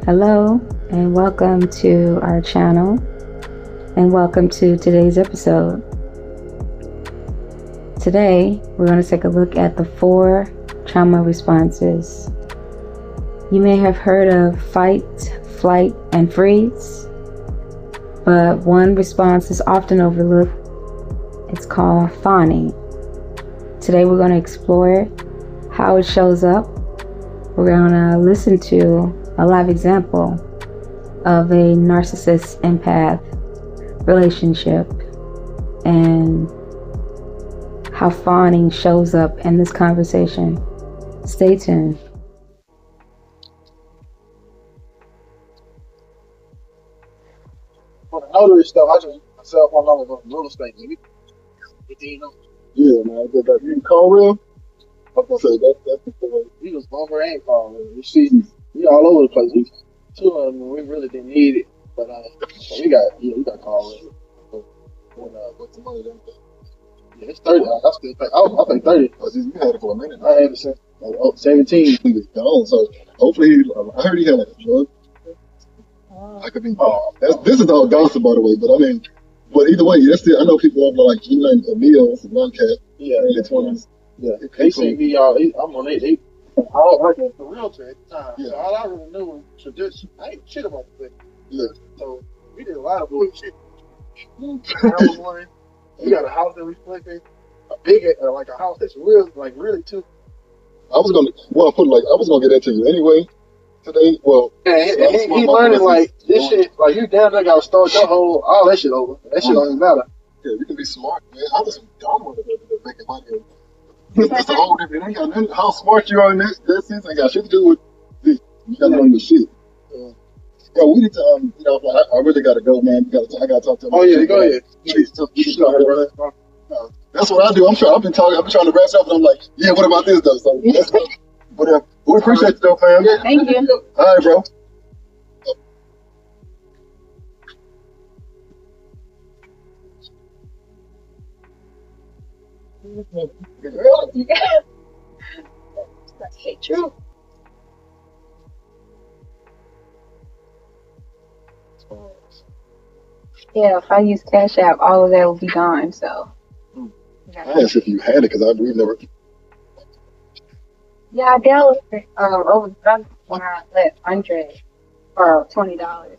Hello, and welcome to our channel, and welcome to today's episode. Today, we're going to take a look at the 4 trauma responses. You may have heard of fight, flight, and freeze, but one response is often overlooked. It's called fawning. Today, we're going to explore how it shows up. We're going to listen to a live example of a narcissist-empath relationship and how fawning shows up in this conversation. Stay tuned. For the notary stuff, I just use my cell phone number for real estate. Yeah, man. You call real? I'm gonna say that's he was bumper and call real. You see, we all over the place. Two of them, we really didn't need it, but we got call real. What's the money then? Yeah, it's 30. I think 30. You had it for a minute. I had it since 17. He's gone, so hopefully, I heard he had like a drug. I could be. This is all gossip, by the way, but I mean, but either way, that's still. I know people are like Gina and Emil, it's a one cat. Yeah, in their 20s. Yeah, they see me. I'm on it. I was working as a realtor at the time, so all I really knew was tradition. I ain't shit about the thing. Yeah. So we did a lot of bullshit. That was one. We got a house that we flipping, a big like a house that's real, like really too. I was gonna get into you anyway today. Well, he learning like this shit. Like you down there gotta start your whole all that shit over. That shit don't even matter. Yeah, you can be smart, man. I was dumb with it, making money. That's the whole different. It ain't got nothing. How smart you are in that sense ain't got shit to do with this. You gotta learn your shit. Yeah, we need to. I really gotta go, man. I gotta talk to him. Oh yeah, go ahead. That's what I do. I've been trying to rest up, and I'm like, yeah. What about this though? So that's whatever. We appreciate you though, fam. Thank you. All right, bro. That's true. Yeah, if I use Cash App, all of that will be gone. So. I asked if you had it because we've never. Yeah, I dealt with it over when I let Andre for $20.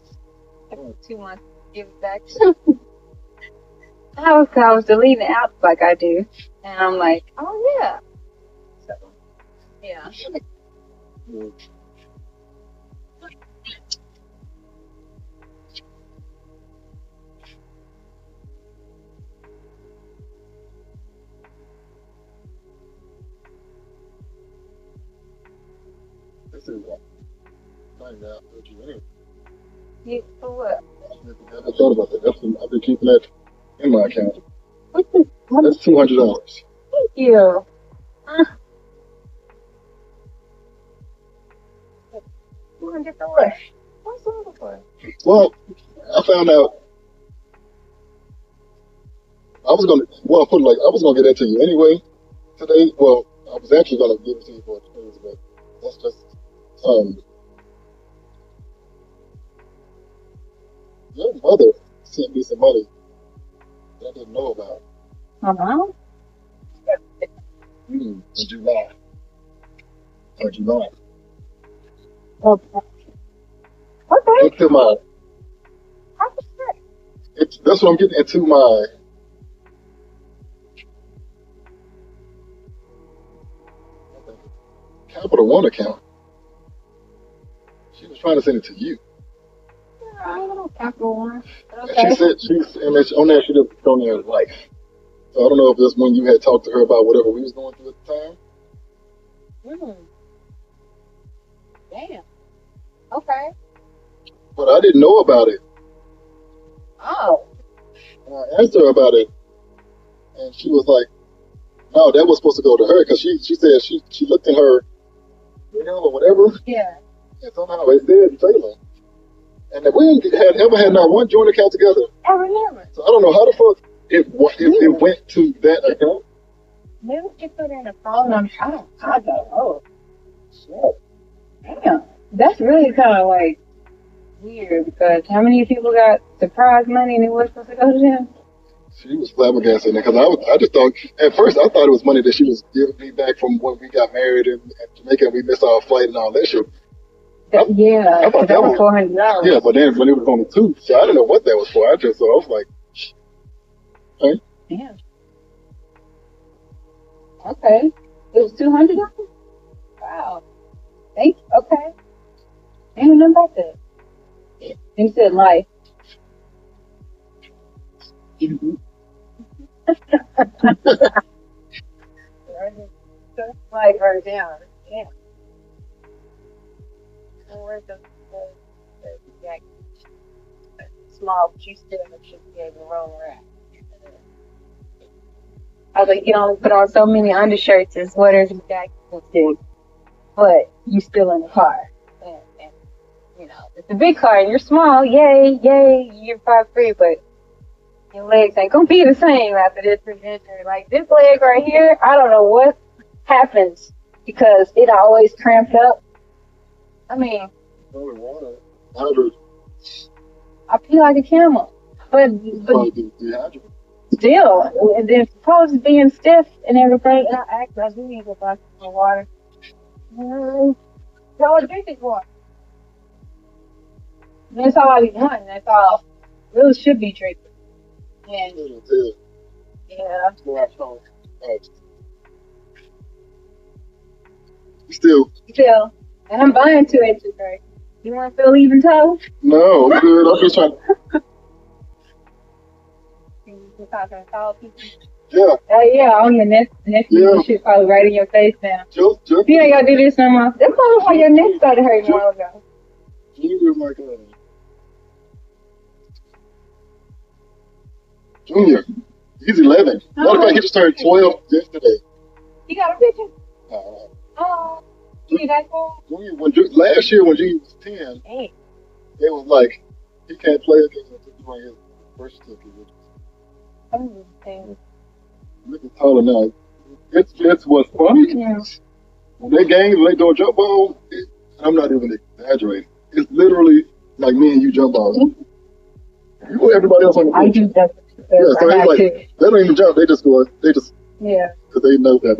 2 months to give it back. I was deleting apps like I do, and I'm like, oh yeah. So, yeah. This is find out what you anyway. You for what? I never thought about that. I've been keeping that in my account. That's $200. Thank you. $200 for what? What's $200 for? Well, I found out. I was gonna get into you anyway today. Well, I was actually gonna give it to you for a change, but that's just your mother sent me some money that I didn't know about. My mom? In July. Or July. Okay. Into my. That's what I'm getting into my. Capital One account. She was trying to send it to you. I don't know Capital One. Okay. And on there she just on there life. So I don't know if this when you had talked to her about whatever we was going through at the time. Damn. Okay. But I didn't know about it. Oh. And I asked her about it, and she was like, "No, that was supposed to go to her," because she said she looked in her email or whatever. Yeah. And somehow it said Taylor. And we had ever had not one joint account together. Ever never. So I don't know how the fuck it went to that account. Maybe she put in a phone number. I don't know. Shit. Damn. That's really kind of like weird because how many people got surprise money and it was supposed to go to them? She was flabbergasted because I just thought at first I thought it was money that she was giving me back from when we got married in Jamaica and we missed our flight and all that shit. Yeah, I thought that was $400. Yeah, but then when it was only two, so I didn't know what that was for. I was like, hey. Yeah. Okay. It was $200. Wow. Thank you. Okay. I didn't know about that. You said life. Like her down. Yeah. Where's the small, but you still should be able to roll around. I was like, you only put on so many undershirts and sweaters and jackets and shit, but you still in the car. And you know, it's a big car and you're small, yay, you're 5'3", but your legs ain't gonna be the same after this adventure. Like this leg right here, I don't know what happens because it always cramped up. I mean, I feel like a camel, but still, and then supposed to being stiff and everything, and I do need to go back to my water. So I drink this water. And that's all I be wanting. That's all I really should be drinking. And yeah. Still. And I'm buying 2 inches, right? You want to feel even toe? No, I'm good. I'm just trying. You're talking to tall people? Yeah. Yeah, on your neck shit probably right in your face now. You ain't got to do this no more. That's probably why your neck started hurting a while ago. Junior's like Junior. He's 11. Matter of fact, he just turned 12 yesterday. You got a picture? Oh. Last year when Junior was 10, it was like he can't play again until his first certificate. Look at taller now. It's what's funny. Yeah. When they game, when they do a jump ball, I'm not even exaggerating. It's literally like me and you jump balls. You everybody else on the pitch. I do that. Yeah, so it's like they don't even jump. They just go. They just because they know that.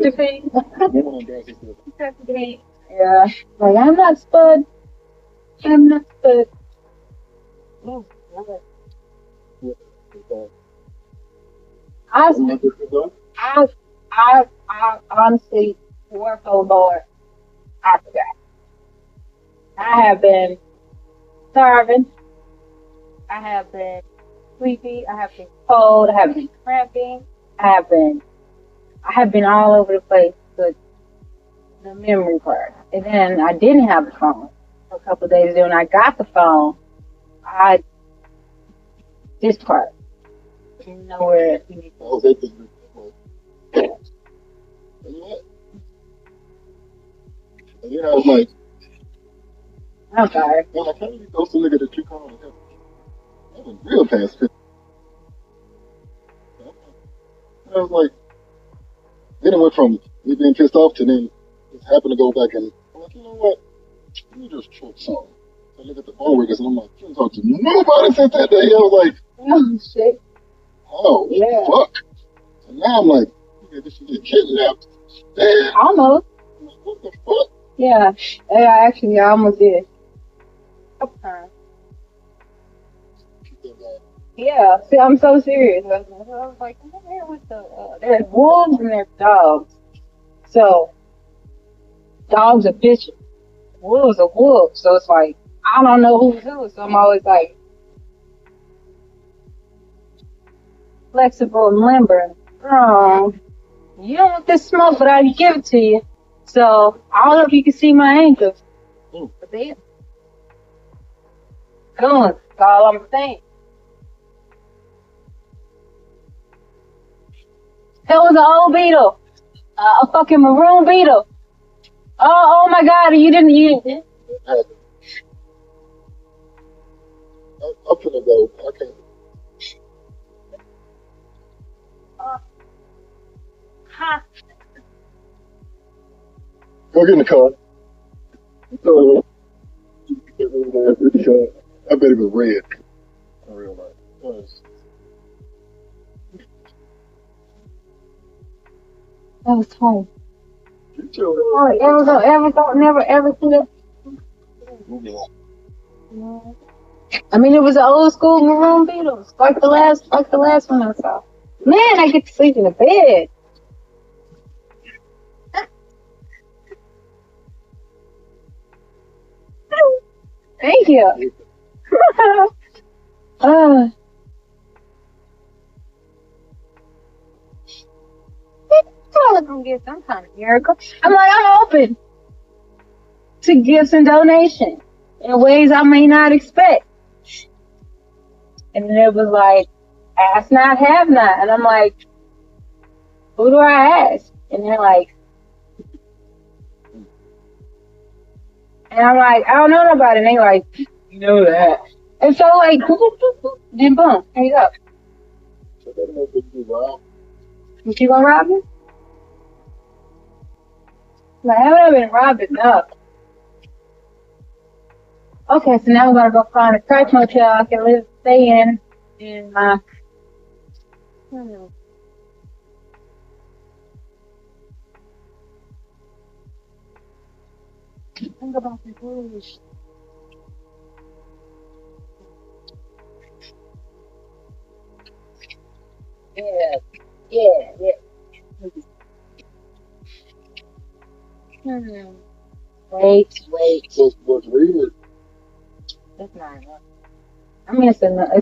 Yeah. Like I'm not spud. Oh, I honestly work so hard. I forgot. I have been starving. I have been sleepy. I have been cold. I have been cramping. I have been all over the place with the memory part. And then I didn't have the phone for a couple of days. Then when I got the phone, this part. Nowhere. Yeah, I was like, I'm sorry. I'm like, how do you go to nigga that you call him? That was real past 50. I was like, then it went from me being pissed off to then just happened to go back and I'm like, you know what? Let me just trick some. I look at the phone records and I'm like, you don't talk to nobody since that day. I was like, oh shit. Oh yeah. Fuck. And now I'm like, this should get kidnapped. Damn. Almost. What the fuck? Yeah. Actually, I almost did. Okay. Yeah. See, I'm so serious. I was like, where was there's wolves and there's dogs. So, dogs are vicious. Wolves are wolves. So it's like, I don't know who's who. So I'm always like, flexible and limber. Oh, you don't want this smoke, but I can give it to you. So, I don't know if you can see my ankles. But they going. That's all I'm saying. That was an old beetle. A fucking maroon beetle. Oh my God, you didn't. I'm finna go. I can't. Go get in the car. I bet it was red. In real life. That was twice. You too. Oh, never ever see that. I mean, it was an old school maroon Beatles, like the last one I saw. Man, I get to sleep in the bed. Thank you. I was gonna get some kind of miracle. I'm like, I'm open to gifts and donations in ways I may not expect. And then it was like, ask not, have not. And I'm like, who do I ask? And they're like, and I'm like, I don't know nobody. And they like, you know that. And so like, then boom, here you go. What, you gonna rob me? Like, I haven't been robbed enough. Okay, so now we're gonna go find a crack motel I can stay in think about the rules. Yeah. Wait. What's weird? That's not enough. I mean, it's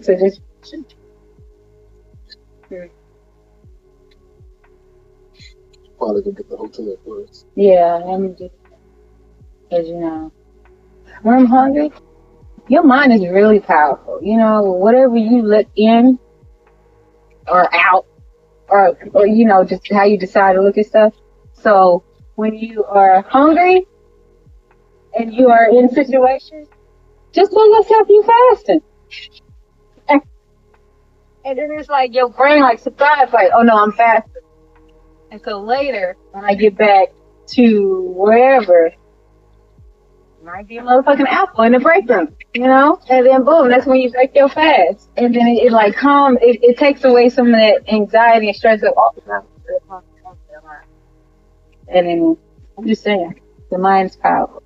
a just. Probably gonna get the hotel first. Yeah, I'm just, because you know, when I'm hungry, your mind is really powerful. You know, whatever you let in or out, or you know, just how you decide to look at stuff. So when you are hungry and you are in situations, just tell yourself you fasting. And then it's like your brain like surprised, like, oh no, I'm fasting. And so later, when I get back to wherever, it might be a motherfucking apple in the break room, you know? And then boom, that's when you break your fast. And then it like it takes away some of that anxiety and stress of all the time. And then I'm just saying, the mind's powerful.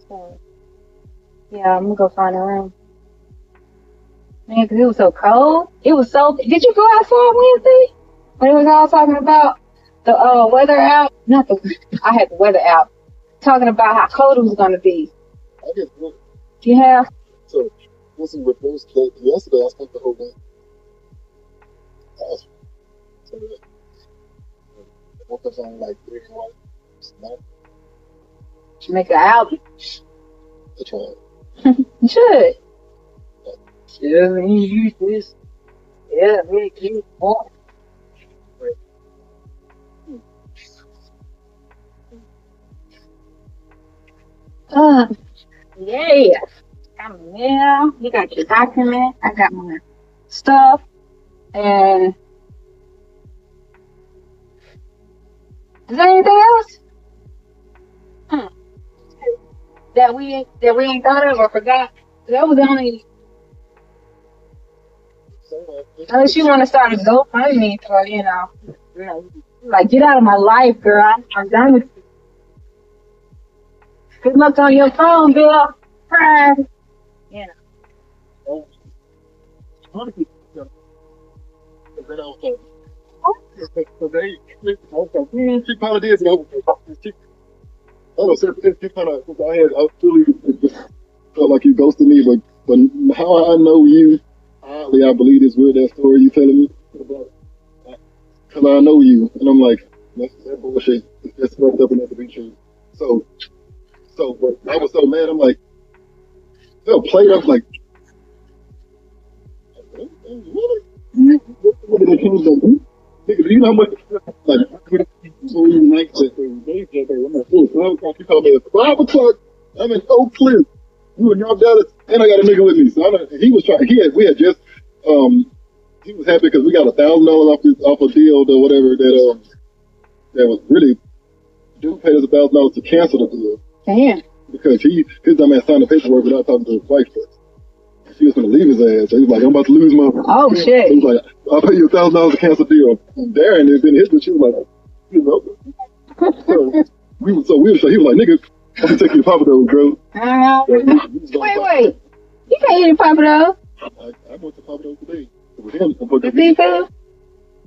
So yeah, I'm gonna go find a room. Man, because it was so cold. It was so. Did you go outside Wednesday when it was all talking about the weather out? Not the. I had the weather out. Talking about how cold it was going to be. I guess. Yeah. So, this is reverse. Yesterday, I spent the whole day. So, woke up on like 3 o'clock. Make an album. I tried. You should. Yeah, man, you use this. Yeah, man, keep it on. Yeah. I'm there. You got your document. I got my stuff. And is there anything else? That we ain't thought of or forgot? That was the only. Unless you want to start a GoFundMe for, you know, like, get out of my life, girl. I'm done with you. Good luck on your phone, Bill. You know. She probably did. I truly felt like you ghosted me, but how I know you, oddly, I believe this weird ass story you telling me about. Because I know you, and I'm like, that's bullshit. It's fucked up and that to be true. So, but I was so mad. I'm like, they'll play it up like, really? Nigga, do you know how much, like, so nice that you call me at 5 o'clock, I'm in Oak Cliff, you and y'all Dallas, and I got a nigga with me, so he was trying, we had just, he was happy because we got $1,000 off a deal or whatever that was really, dude paid us $1,000 to cancel the deal. Damn. because his dumb ass signed the paperwork without talking to his wife first. She was gonna leave his ass. So he was like, I'm about to lose my. Oh shit. So he was like, I'll pay you $1,000 to cancel the deal. And Darren had been hit, but she was like, you know. So he was like, nigga, I'm gonna take you to Papa Do's, bro. Wait. You can't eat a Papa Do's. I went to Papa Do's today with him. The seafood?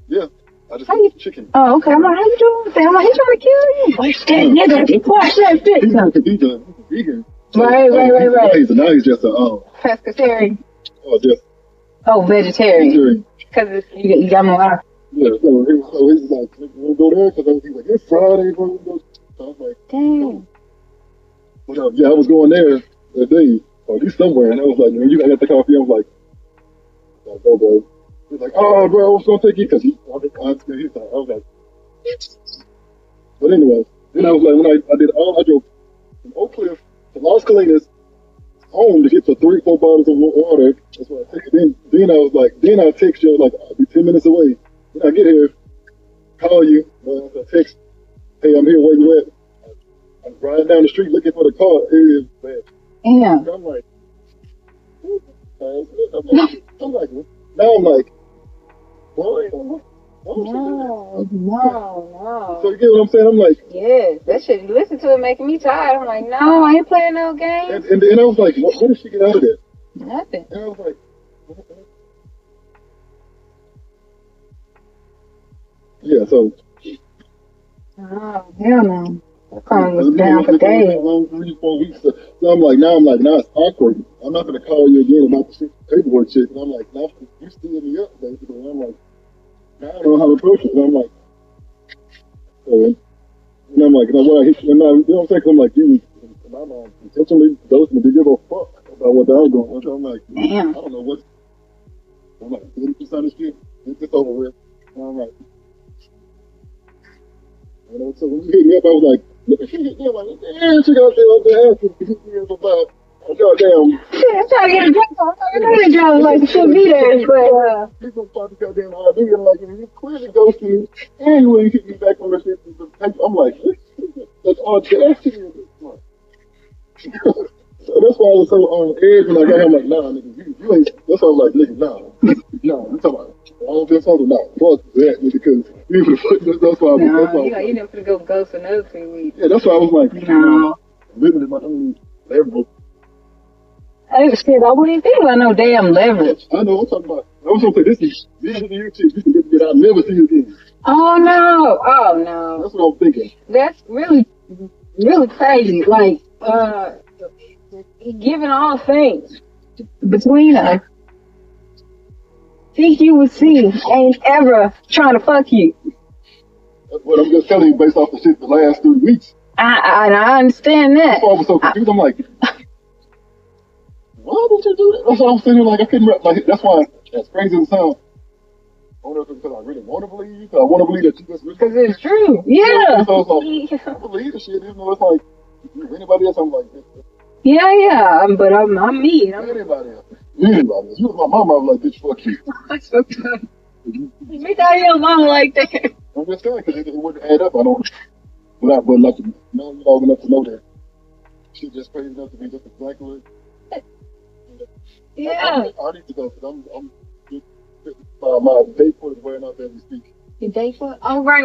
Yeah. I just ate chicken. Oh, okay. I'm like, how you doing? I'm like, he trying to kill you. That nigga, watch that shit. He's a vegan. Right. Now he's just a pescatarian. Vegetarian. Because you got more out. Yeah, so he's like, we'll go there because he's like, it's Friday. So I was like, damn. But, yeah, I was going there that day, or at least somewhere, and I was like, man, you gotta get the coffee. I was like, go, bro. He's like, oh, bro, I was gonna take you because I was like, but anyway, then I was like, when I drove from Oak Cliff to Las Colinas home to get the 3-4 bottles of water. That's what I take. Then I was like, then I text you, like, I'll be 10 minutes away. Then I get here, call you, I text, hey, I'm here, where you at? I'm riding down the street looking for the car. It is bad. Yeah. I'm like, now I'm like, boy, no. So you get what I'm saying? I'm like, yeah, that shit. You listen to it making me tired. I'm like, no, I ain't playing no games. And I was like, what did she get out of that? Nothing. And I was like, yeah, so. Oh, hell no. That phone was down for days. 3-4 weeks. So I'm like, now it's awkward. I'm not going to call you again about the paperwork shit. And I'm like, now you steal me up, basically. And I'm like, now I don't know how to approach it. And I'm like, and I'm like, what I hit you, and now, you know what I'm saying? I'm like, you, I'm intentionally ghosting me. Did you give a fuck about what I was going? So I'm like, damn. I don't know what. I'm like, 80% of this shit, it's over with. And I'm like, you know, so when you hit me up, I was like, she hit me up like, damn, she got there asking about goddamn. Yeah, I'm trying to get a drink on. I'm trying to get a drink like she'll be there, but people fucking goddamn idea, like, you clearly ghosted me, and you ain't hit me back on the shit. I'm like, that's audacity of this one. So that's why I was so on edge when I got him, like, nah, nigga, you ain't, that's why I was like, nigga, nah, I'm talking about, I don't feel something, nah, fuck that, nigga, because that's why I was, you never gonna go ghost another 3 weeks. Yeah, that's why I was like, no. Limited my own leverage. I wouldn't even think about no damn leverage. I know, I'm talking about, I was gonna say, this is your shit, this is get I'll never see you again. Oh no. That's what I'm thinking. That's really crazy. Like, given all things between us, think you would see ain't ever trying to fuck you. But I'm just telling you based off the shit the last 3 weeks. I understand that. That's why I was so confused. I'm like, why did you do that? That's what I'm saying. Like, I couldn't, like, that's why, as crazy as it sounds, I don't know if it's because I really want to believe you, because I want to believe that you just really. Because it's true. Yeah. So it's like, I believe the shit, even though it's like, anybody else, I'm like, yeah, but I'm me. Anybody else. You was my mama, I was like, bitch, fuck you. That's so good. Me tell your mama like that. I'm just saying, because it wouldn't add up. I don't, but like, know you long enough to know that she just crazy enough to be just exactly. Yeah. I need to go, because I'm my date foot is wearing out there as we speak. Your date foot? Oh, right.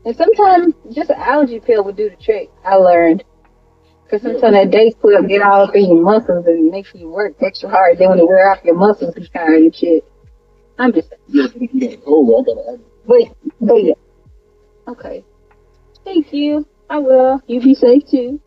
And sometimes just an allergy pill would do the trick, I learned. Because sometimes that date foot get all up in your muscles and makes you work extra hard. Then when it wear off your muscles, you tired and shit. I'm just saying. Yeah. Oh, I gotta. Wait. Okay. Thank you. I will. You be safe too.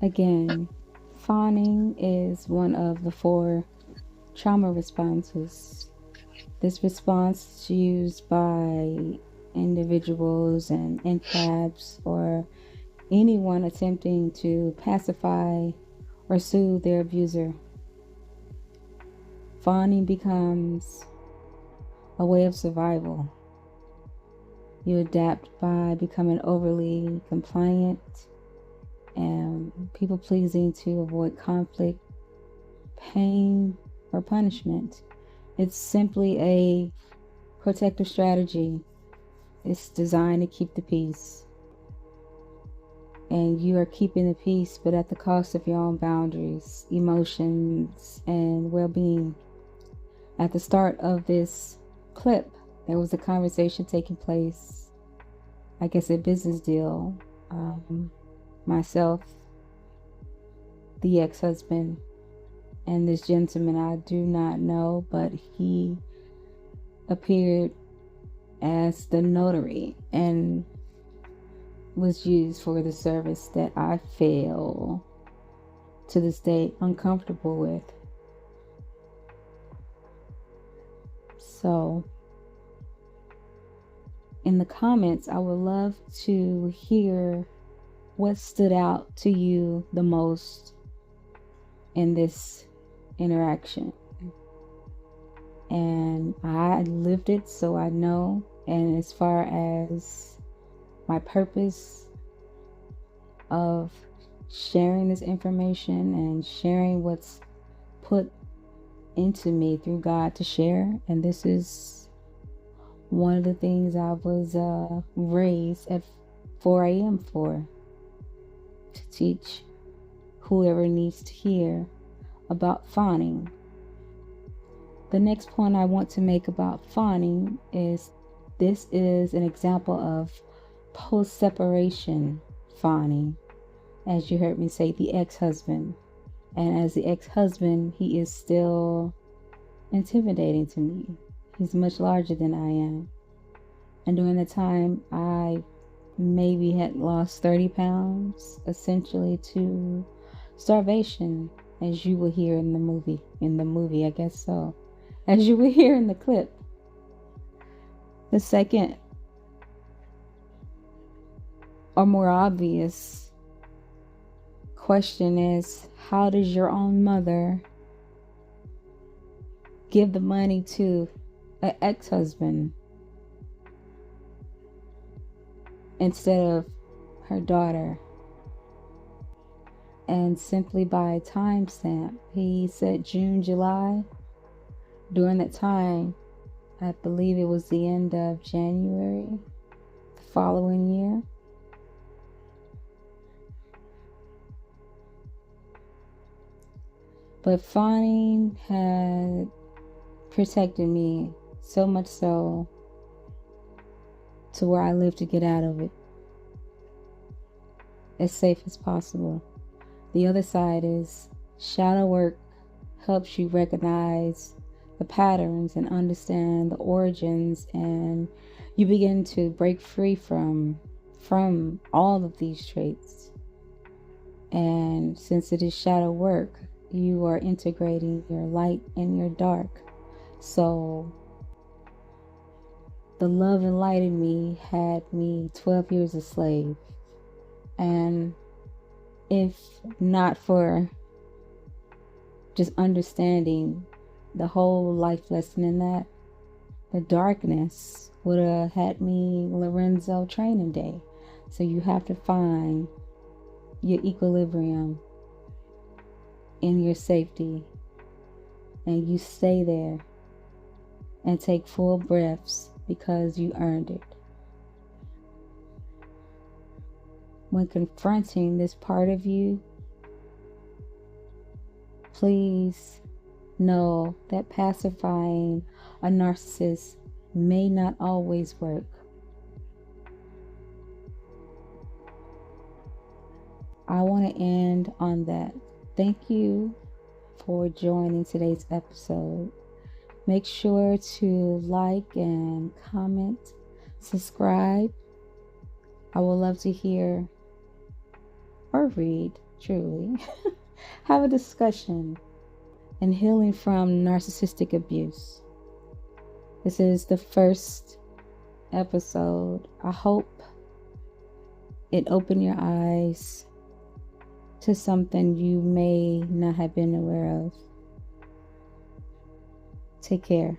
Again, fawning is one of the 4 trauma responses. This response is used by individuals and empaths or anyone attempting to pacify or soothe their abuser. Fawning becomes a way of survival. You adapt by becoming overly compliant and people pleasing to avoid conflict, pain, or punishment. It's simply a protective strategy. It's designed to keep the peace. And you are keeping the peace, but at the cost of your own boundaries, emotions, and well-being. At the start of this clip, there was a conversation taking place, I guess a business deal. Myself, the ex-husband, and this gentleman I do not know, but he appeared as the notary and was used for the service that I feel to this day uncomfortable with. So in the comments, I would love to hear what stood out to you the most in this interaction. And I lived it, so I know. And as far as my purpose of sharing this information and sharing what's put into me through God to share, and this is one of the things I was raised at 4 a.m. for, to teach whoever needs to hear about fawning. The next point I want to make about fawning is this is an example of post-separation fawning. As you heard me say, the ex-husband. And as the ex-husband, he is still intimidating to me. He's much larger than I am. And during the time, I maybe had lost 30 pounds, essentially to starvation, as you will hear in the movie. I guess so. As you will hear in the clip. The second, or more obvious question is, how does your own mother give the money to an ex-husband instead of her daughter? And simply by timestamp, he said June, July. During that time, I believe it was the end of January the following year. But fawning had protected me so much so to where I live to get out of it as safe as possible. The other side is shadow work helps you recognize the patterns and understand the origins, and you begin to break free from all of these traits. And since it is shadow work, you are integrating your light and your dark. So the love and light in me had me 12 years a slave. And if not for just understanding the whole life lesson in that, the darkness would have had me Lorenzo training day. So you have to find your equilibrium in your safety, and you stay there and take full breaths because you earned it. When confronting this part of you, please know that pacifying a narcissist may not always work. I want to end on that. Thank you for joining today's episode. Make sure to like and comment, subscribe. I would love to hear or read, truly, have a discussion and healing from narcissistic abuse. This is the first episode. I hope it opened your eyes to something you may not have been aware of. Take care.